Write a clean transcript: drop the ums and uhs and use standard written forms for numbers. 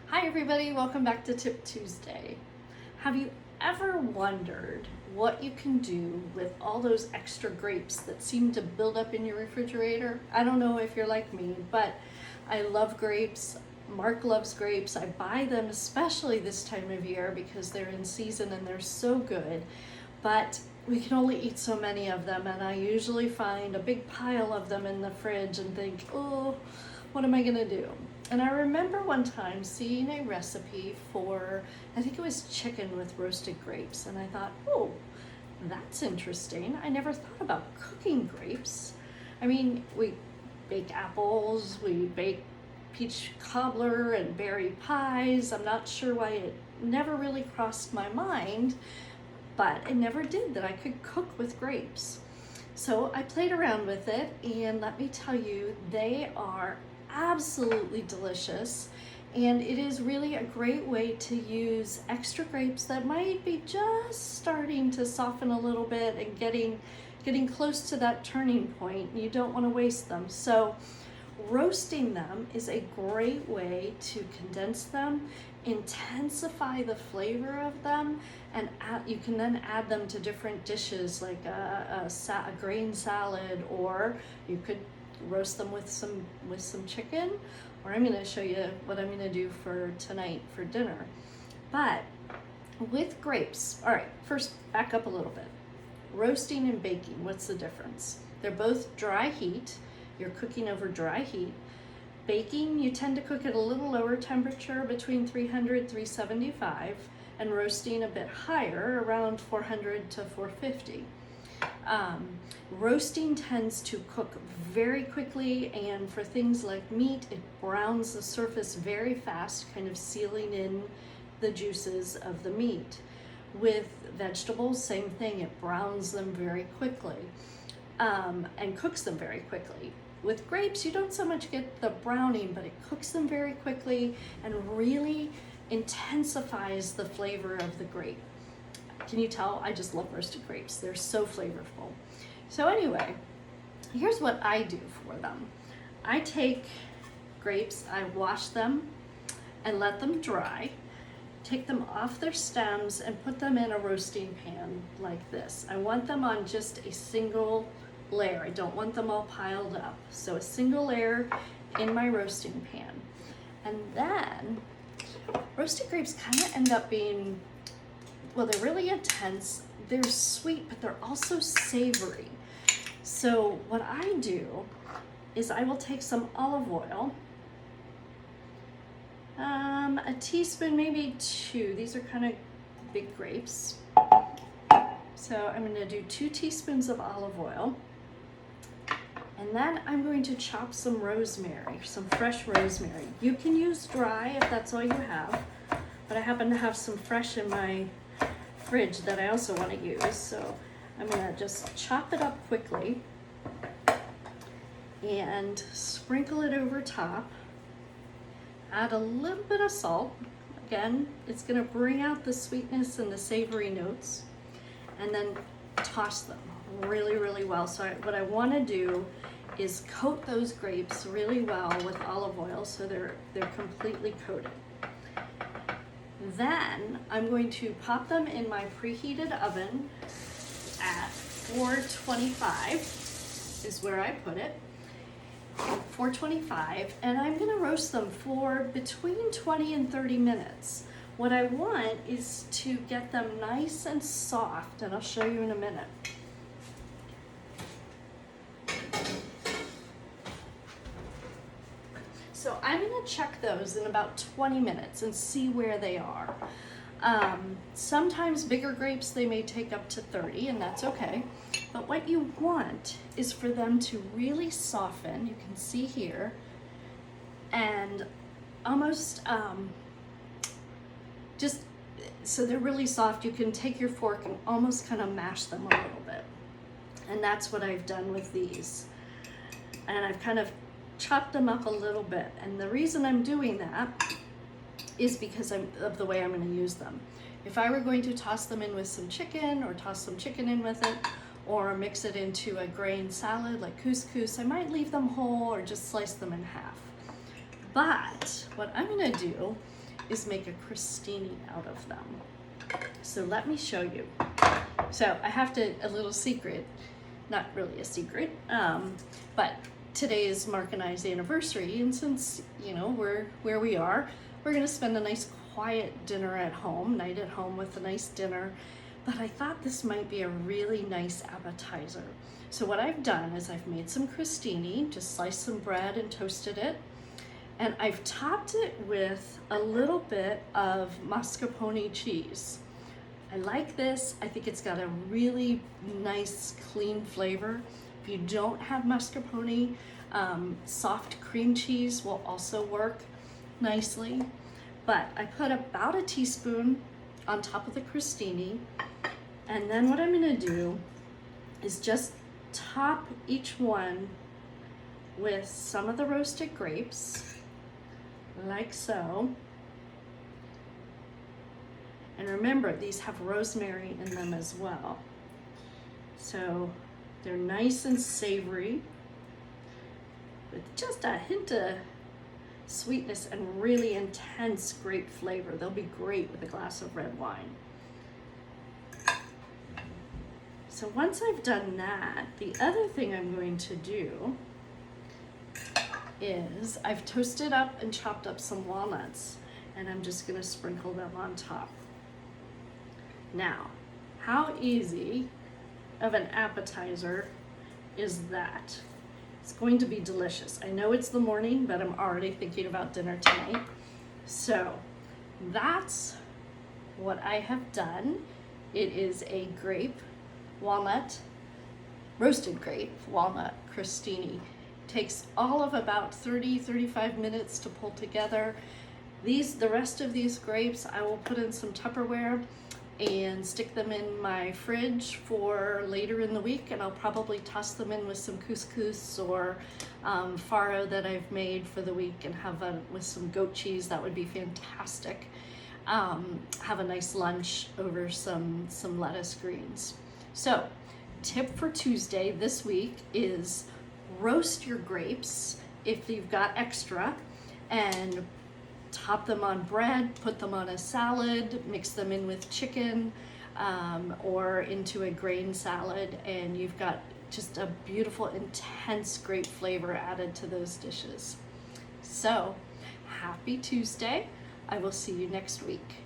Hi everybody, welcome back to Tip Tuesday. Have you ever wondered what you can do with all those extra grapes that seem to build up in your refrigerator? I don't know if you're like me, but I love grapes. Mark loves grapes. I buy them especially this time of year because they're in season and they're so good. But we can only eat so many of them, and I usually find a big pile of them in the fridge and think, oh, what am I gonna do? And I remember one time seeing a recipe for, I think it was chicken with roasted grapes, and I thought, oh, that's interesting. I never thought about cooking grapes. I mean, we bake apples, we bake peach cobbler and berry pies. I'm not sure why it never really crossed my mind, but it never did that I could cook with grapes. So I played around with it, and let me tell you, they are absolutely delicious, and it is really a great way to use extra grapes that might be just starting to soften a little bit and getting close to that turning point. You don't want to waste them. So roasting them is a great way to condense them, intensify the flavor of them, and you can then add them to different dishes like a grain salad, or you could roast them with some chicken, or I'm going to show you what I'm going to do for tonight for dinner. But with grapes, all right, first back up a little bit. Roasting and baking, what's the difference? They're both dry heat. You're cooking over dry heat. Baking, you tend to cook at a little lower temperature, between 300 375, and roasting a bit higher, around 400 to 450. Roasting tends to cook very quickly, and for things like meat, it browns the surface very fast, kind of sealing in the juices of the meat. With vegetables, same thing, it browns them very quickly, and cooks them very quickly. With grapes, you don't so much get the browning, but it cooks them very quickly and really intensifies the flavor of the grape. Can you tell? I just love roasted grapes. They're so flavorful. So anyway, here's what I do for them. I take grapes, I wash them and let them dry, take them off their stems and put them in a roasting pan like this. I want them on just a single layer. I don't want them all piled up. So a single layer in my roasting pan. And then roasted grapes kind of end up being, well, they're really intense. They're sweet, but they're also savory. So what I do is I will take some olive oil, a teaspoon, maybe two. These are kind of big grapes. So I'm going to do 2 teaspoons of olive oil. And then I'm going to chop some rosemary, some fresh rosemary. You can use dry if that's all you have, but I happen to have some fresh in my fridge that I also want to use. So I'm going to just chop it up quickly and sprinkle it over top. Add a little bit of salt. Again, it's going to bring out the sweetness and the savory notes. And then toss them really, really well. So what I want to do is coat those grapes really well with olive oil so they're completely coated. Then I'm going to pop them in my preheated oven at 425 is where I put it, 425, and I'm going to roast them for between 20 and 30 minutes. What I want is to get them nice and soft, and I'll show you in a minute. So I'm going to check those in about 20 minutes and see where they are. Sometimes bigger grapes, they may take up to 30, and that's okay. But what you want is for them to really soften, you can see here, and almost just so they're really soft. You can take your fork and almost kind of mash them a little bit. And that's what I've done with these. And I've kind of chopped them up a little bit. And the reason I'm doing that is because of the way I'm going to use them. If I were going to toss them in with some chicken, or toss some chicken in with it, or mix it into a grain salad like couscous, I might leave them whole or just slice them in half. But what I'm going to do is make a crostini out of them. So let me show you. So I have to, a little secret, not really a secret, but today is Mark and I's anniversary, and since, you know, we're where we are, we're gonna spend a nice quiet dinner at home, night at home with a nice dinner, but I thought this might be a really nice appetizer. So what I've done is I've made some crostini, just sliced some bread and toasted it, and I've topped it with a little bit of mascarpone cheese. I like this. I think it's got a really nice, clean flavor. If you don't have mascarpone, soft cream cheese will also work nicely. But I put about a teaspoon on top of the crostini, and then what I'm gonna do is just top each one with some of the roasted grapes, like so. And remember, these have rosemary in them as well. So they're nice and savory with just a hint of sweetness and really intense grape flavor. They'll be great with a glass of red wine. So once I've done that, the other thing I'm going to do is I've toasted up and chopped up some walnuts, and I'm just gonna sprinkle them on top. Now, how easy of an appetizer is that? It's going to be delicious. I know it's the morning, but I'm already thinking about dinner tonight. So that's what I have done. It is a roasted grape walnut crostini. Takes all of about 30-35 minutes to pull together. The rest of these grapes I will put in some Tupperware and stick them in my fridge for later in the week, and I'll probably toss them in with some couscous or farro that I've made for the week, and have with some goat cheese. That would be fantastic. Have a nice lunch over some lettuce greens. So tip for Tuesday this week is roast your grapes if you've got extra, and top them on bread, put them on a salad, mix them in with chicken or into a grain salad, and you've got just a beautiful, intense grape flavor added to those dishes. So, happy Tuesday. I will see you next week.